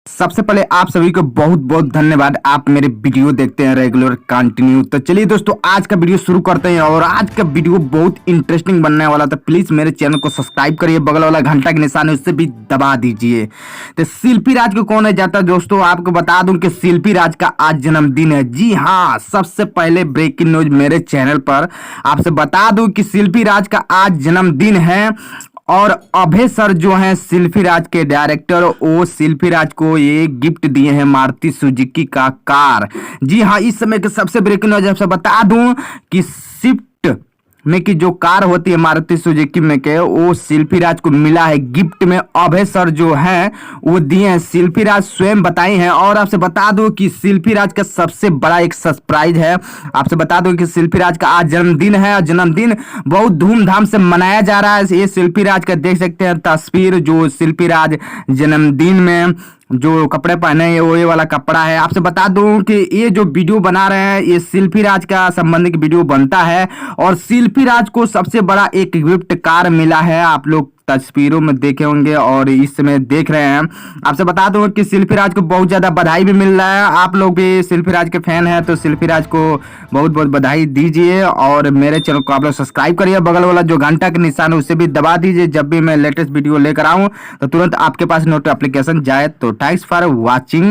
सबसे पहले आप सभी को बहुत बहुत धन्यवाद। आप मेरे वीडियो देखते हैं रेगुलर कंटिन्यू। तो चलिए दोस्तों, आज का वीडियो शुरू करते हैं और आज का वीडियो बहुत इंटरेस्टिंग बनने वाला था। प्लीज मेरे चैनल को सब्सक्राइब करिए, बगल वाला घंटा के निशान है उससे भी दबा दीजिए। तो शिल्पी राज को कौन है जाता दोस्तों, आपको बता दूं कि शिल्पी राज का आज जन्मदिन है। जी हाँ, सबसे पहले ब्रेकिंग न्यूज मेरे चैनल पर आपसे बता दूं कि शिल्पी राज का आज जन्मदिन है और अभय सर जो हैं शिल्पी राज के डायरेक्टर, वो शिल्पी राज को ये गिफ्ट दिए हैं मारुति सुजुकी का कार। जी हाँ, इस समय के सबसे ब्रेकिंग न्यूज आपसे बता दूं कि स्विफ्ट में की जो कार होती है मारुति सुजुकी में के, वो शिल्पी राज को मिला है गिफ्ट में। अभय सर जो हैं वो दिए हैं, शिल्पी राज स्वयं बताई हैं। और आपसे बता दूं कि शिल्पी राज का सबसे बड़ा एक सरप्राइज है। आपसे बता दूं कि शिल्पी राज का आज जन्मदिन है और जन्मदिन बहुत धूमधाम से मनाया जा रहा है। ये शिल्पी राज का देख सकते हैं तस्वीर, जो शिल्पी राज जन्मदिन में जो कपड़े पहने हैं वो ये वाला कपड़ा है। आपसे बता दूं कि ये जो वीडियो बना रहे हैं ये शिल्पी राज का संबंधित वीडियो बनता है और शिल्पी राज को सबसे बड़ा एक गिफ्ट कार मिला है। आप लोग तस्वीरों में देखे होंगे और इस समय देख रहे हैं। आपसे बता दूं कि शिल्पी राज को बहुत ज्यादा बधाई भी मिल रहा है। आप लोग भी शिल्पी राज के फैन हैं तो शिल्पी राज को बहुत बहुत बधाई दीजिए और मेरे चैनल को आप लोग सब्सक्राइब करिए, बगल वाला जो घंटा का निशान है उसे भी दबा दीजिए। जब भी मैं लेटेस्ट वीडियो लेकर आऊं तो तुरंत आपके पास नोटिफिकेशन जाए। तो थैंक्स फॉर वॉचिंग।